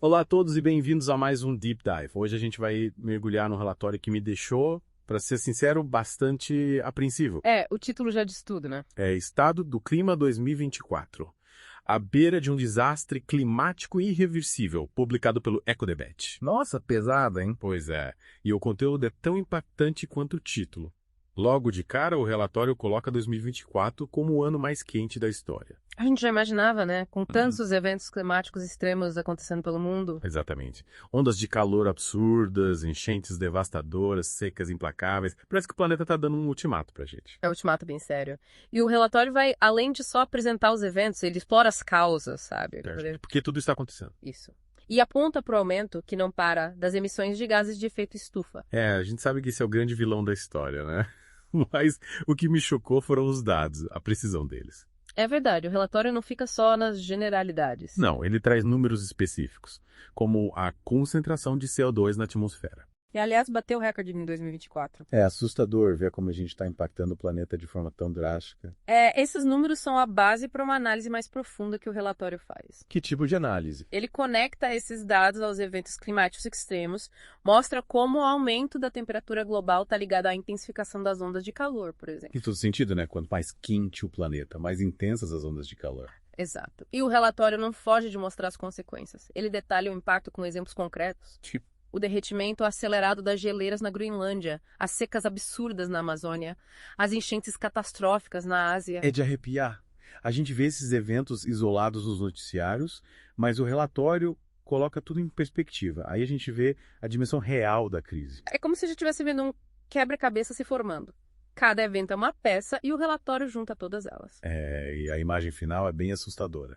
Olá a todos e bem-vindos a mais um Deep Dive. Hoje a gente vai mergulhar num relatório que me deixou, para ser sincero, bastante apreensivo. O título já diz tudo, né? É Estado do Clima 2024. À beira de um desastre climático irreversível, publicado pelo EcoDebate. Nossa, pesada, hein? Pois é, e o conteúdo é tão impactante quanto o título. Logo de cara, o relatório coloca 2024 como o ano mais quente da história. A gente já imaginava, né? Com tantos eventos climáticos extremos acontecendo pelo mundo. Exatamente. Ondas de calor absurdas, enchentes devastadoras, secas implacáveis. Parece que o planeta tá dando um ultimato pra gente. É um ultimato bem sério. E o relatório vai, além de só apresentar os eventos, ele explora as causas, sabe? Porque tudo está acontecendo. Isso. E aponta para o aumento, que não para, das emissões de gases de efeito estufa. A gente sabe que esse é o grande vilão da história, né? Mas o que me chocou foram os dados, a precisão deles. É verdade, o relatório não fica só nas generalidades. Não, ele traz números específicos, como a concentração de CO2 na atmosfera. E, aliás, bateu o recorde em 2024. É assustador ver como a gente está impactando o planeta de forma tão drástica. Esses números são a base para uma análise mais profunda que o relatório faz. Que tipo de análise? Ele conecta esses dados aos eventos climáticos extremos, mostra como o aumento da temperatura global está ligado à intensificação das ondas de calor, por exemplo. Em todo sentido, né? Quanto mais quente o planeta, mais intensas as ondas de calor. Exato. E o relatório não foge de mostrar as consequências. Ele detalha o impacto com exemplos concretos. Tipo, O derretimento acelerado das geleiras na Groenlândia, as secas absurdas na Amazônia, as enchentes catastróficas na Ásia. é de arrepiar. A gente vê esses eventos isolados nos noticiários, mas o relatório coloca tudo em perspectiva. Aí a gente vê a dimensão real da crise. É como se a gente estivesse vendo um quebra-cabeça se formando. Cada evento é uma peça e o relatório junta todas elas. E a imagem final é bem assustadora.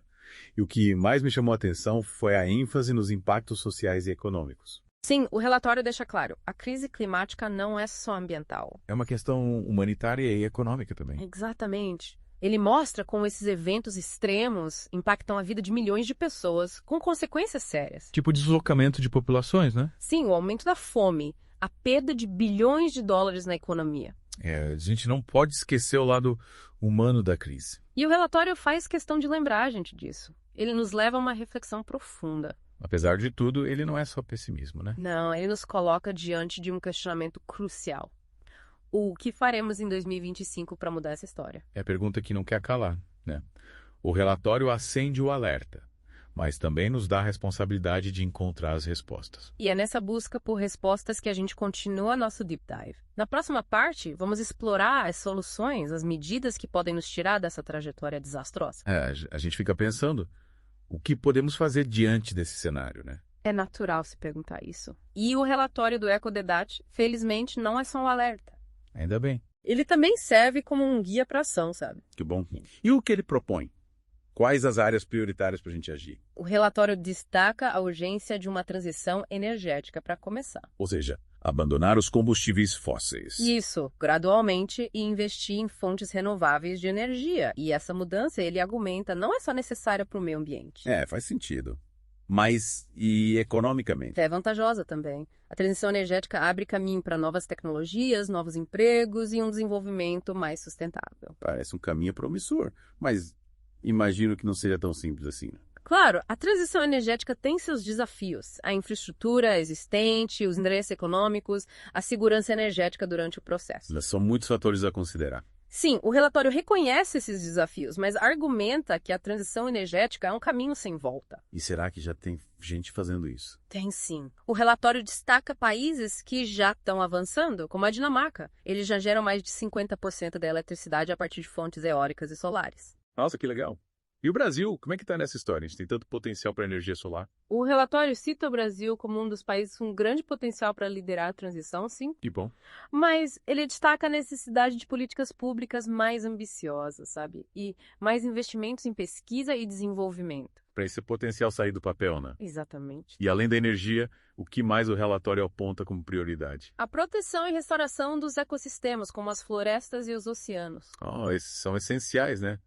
E o que mais me chamou a atenção foi a ênfase nos impactos sociais e econômicos. Sim, o relatório deixa claro, a crise climática não é só ambiental. É uma questão humanitária e econômica também. Exatamente. Ele mostra como esses eventos extremos impactam a vida de milhões de pessoas, com consequências sérias. Tipo deslocamento de populações, né? Sim, o aumento da fome, a perda de bilhões de dólares na economia. A gente não pode esquecer o lado humano da crise. E o relatório faz questão de lembrar a gente disso. Ele nos leva a uma reflexão profunda. Apesar de tudo, ele não é só pessimismo, né? Não, ele nos coloca diante de um questionamento crucial. O que faremos em 2025 para mudar essa história? É a pergunta que não quer calar, né? O relatório acende o alerta, mas também nos dá a responsabilidade de encontrar as respostas. E é nessa busca por respostas que a gente continua nosso Deep Dive. Na próxima parte, vamos explorar as soluções, as medidas que podem nos tirar dessa trajetória desastrosa. A gente fica pensando, o que podemos fazer diante desse cenário, né? É natural se perguntar isso. E o relatório do EcoDebate, felizmente, não é só um alerta. Ainda bem. Ele também serve como um guia para ação, sabe? Que bom. E o que ele propõe? Quais as áreas prioritárias para a gente agir? O relatório destaca a urgência de uma transição energética para começar. Ou seja, abandonar os combustíveis fósseis. Isso, gradualmente, e investir em fontes renováveis de energia. E essa mudança, ele argumenta, não é só necessária para o meio ambiente. Faz sentido. Mas e economicamente? É vantajosa também. A transição energética abre caminho para novas tecnologias, novos empregos e um desenvolvimento mais sustentável. Parece um caminho promissor, mas imagino que não seja tão simples assim. Claro, a transição energética tem seus desafios. A infraestrutura existente, os interesses econômicos, a segurança energética durante o processo. São muitos fatores a considerar. Sim, o relatório reconhece esses desafios, mas argumenta que a transição energética é um caminho sem volta. E será que já tem gente fazendo isso? Tem sim. O relatório destaca países que já estão avançando, como a Dinamarca. Eles já geram mais de 50% da eletricidade a partir de fontes eólicas e solares. Nossa, que legal. E o Brasil, como é que está nessa história? A gente tem tanto potencial para energia solar. O relatório cita o Brasil como um dos países com grande potencial para liderar a transição, sim. Que bom. Mas ele destaca a necessidade de políticas públicas mais ambiciosas, sabe? E mais investimentos em pesquisa e desenvolvimento. Para esse potencial sair do papel, né? Exatamente. E além da energia, o que mais o relatório aponta como prioridade? A proteção e restauração dos ecossistemas, como as florestas e os oceanos. Esses são essenciais, né?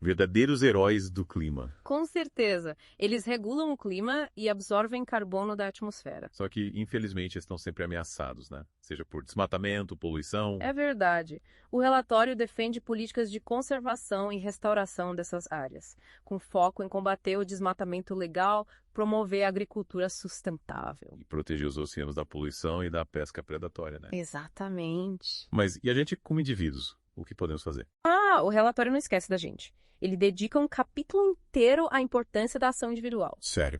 Verdadeiros heróis do clima. Com certeza. Eles regulam o clima e absorvem carbono da atmosfera. Só que, infelizmente, estão sempre ameaçados, né? Seja por desmatamento, poluição. É verdade. O relatório defende políticas de conservação e restauração dessas áreas, com foco em combater o desmatamento legal, promover a agricultura sustentável. E proteger os oceanos da poluição e da pesca predatória, né? Exatamente. Mas e a gente como indivíduos? O que podemos fazer? O relatório não esquece da gente. Ele dedica um capítulo inteiro à importância da ação individual. Sério.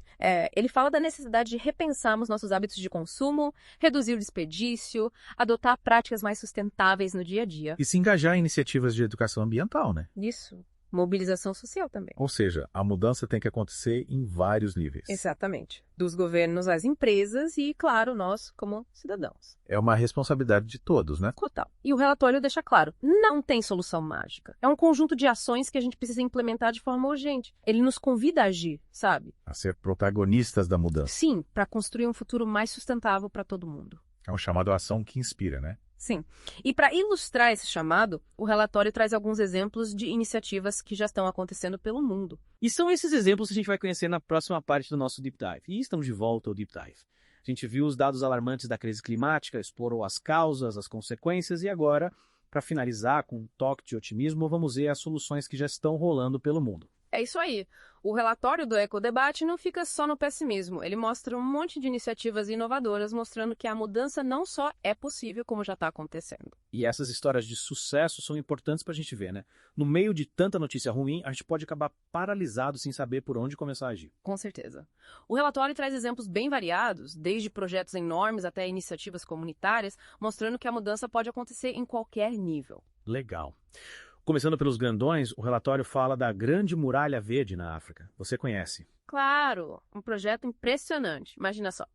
Ele fala da necessidade de repensarmos nossos hábitos de consumo, reduzir o desperdício, adotar práticas mais sustentáveis no dia a dia. E se engajar em iniciativas de educação ambiental, né? Isso. Mobilização social também. Ou seja, a mudança tem que acontecer em vários níveis. Exatamente. Dos governos às empresas e, claro, nós como cidadãos. É uma responsabilidade de todos, né? Total. E o relatório deixa claro, não tem solução mágica. É um conjunto de ações que a gente precisa implementar de forma urgente. Ele nos convida a agir, sabe? A ser protagonistas da mudança. Sim, para construir um futuro mais sustentável para todo mundo. É um chamado à ação que inspira, né? Sim. E para ilustrar esse chamado, o relatório traz alguns exemplos de iniciativas que já estão acontecendo pelo mundo. E são esses exemplos que a gente vai conhecer na próxima parte do nosso Deep Dive. E estamos de volta ao Deep Dive. A gente viu os dados alarmantes da crise climática, explorou as causas, as consequências e agora, para finalizar com um toque de otimismo, vamos ver as soluções que já estão rolando pelo mundo. É isso aí. O relatório do Ecodebate não fica só no pessimismo. Ele mostra um monte de iniciativas inovadoras, mostrando que a mudança não só é possível, como já está acontecendo. E essas histórias de sucesso são importantes para a gente ver, né? No meio de tanta notícia ruim, a gente pode acabar paralisado sem saber por onde começar a agir. Com certeza. O relatório traz exemplos bem variados, desde projetos enormes até iniciativas comunitárias, mostrando que a mudança pode acontecer em qualquer nível. Legal. Começando pelos grandões, o relatório fala da Grande Muralha Verde na África. Você conhece? Claro, um projeto impressionante. Imagina só,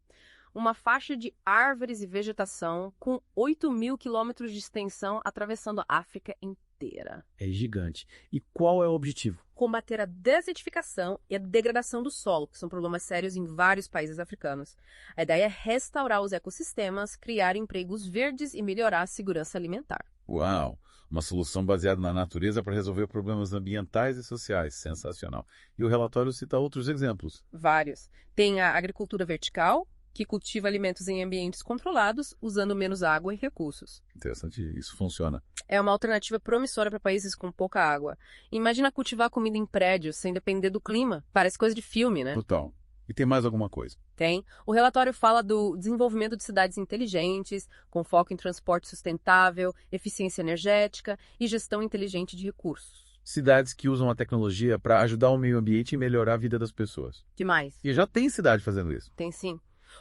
uma faixa de árvores e vegetação com 8.000 quilômetros de extensão atravessando a África inteira. É gigante. E qual é o objetivo? Combater a desertificação e a degradação do solo, que são problemas sérios em vários países africanos. A ideia é restaurar os ecossistemas, criar empregos verdes e melhorar a segurança alimentar. Uau! Uma solução baseada na natureza para resolver problemas ambientais e sociais. Sensacional. E o relatório cita outros exemplos. Vários. Tem a agricultura vertical, que cultiva alimentos em ambientes controlados, usando menos água e recursos. Interessante, isso funciona. É uma alternativa promissora para países com pouca água. Imagina cultivar comida em prédios, sem depender do clima. Parece coisa de filme, né? Total. E tem mais alguma coisa? Tem. O relatório fala do desenvolvimento de cidades inteligentes, com foco em transporte sustentável, eficiência energética e gestão inteligente de recursos. Cidades que usam a tecnologia para ajudar o meio ambiente e melhorar a vida das pessoas. Demais. E já tem cidade fazendo isso. Tem sim.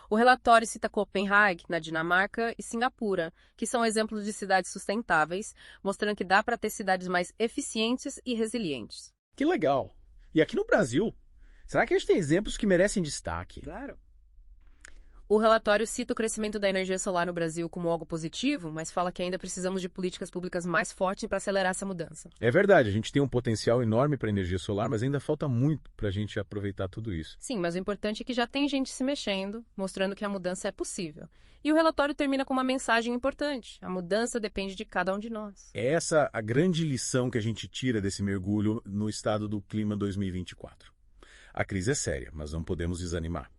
O relatório cita Copenhague, na Dinamarca, e Singapura, que são exemplos de cidades sustentáveis, mostrando que dá para ter cidades mais eficientes e resilientes. Que legal! E aqui no Brasil, será que a gente tem exemplos que merecem destaque? Claro. O relatório cita o crescimento da energia solar no Brasil como algo positivo, mas fala que ainda precisamos de políticas públicas mais fortes para acelerar essa mudança. É verdade, a gente tem um potencial enorme para energia solar, mas ainda falta muito para a gente aproveitar tudo isso. Sim, mas o importante é que já tem gente se mexendo, mostrando que a mudança é possível. E o relatório termina com uma mensagem importante. A mudança depende de cada um de nós. É essa a grande lição que a gente tira desse mergulho no estado do clima 2024. A crise é séria, mas não podemos desanimar.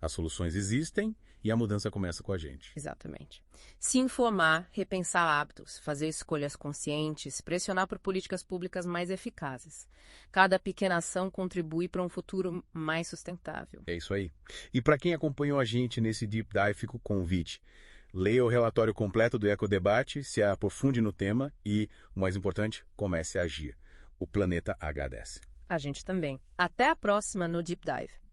As soluções existem e a mudança começa com a gente. Exatamente. Se informar, repensar hábitos, fazer escolhas conscientes, pressionar por políticas públicas mais eficazes. Cada pequena ação contribui para um futuro mais sustentável. É isso aí. E para quem acompanhou a gente nesse Deep Dive, fica o convite. Leia o relatório completo do Ecodebate, se aprofunde no tema e, o mais importante, comece a agir. O planeta agradece. A gente também. Até a próxima no Deep Dive.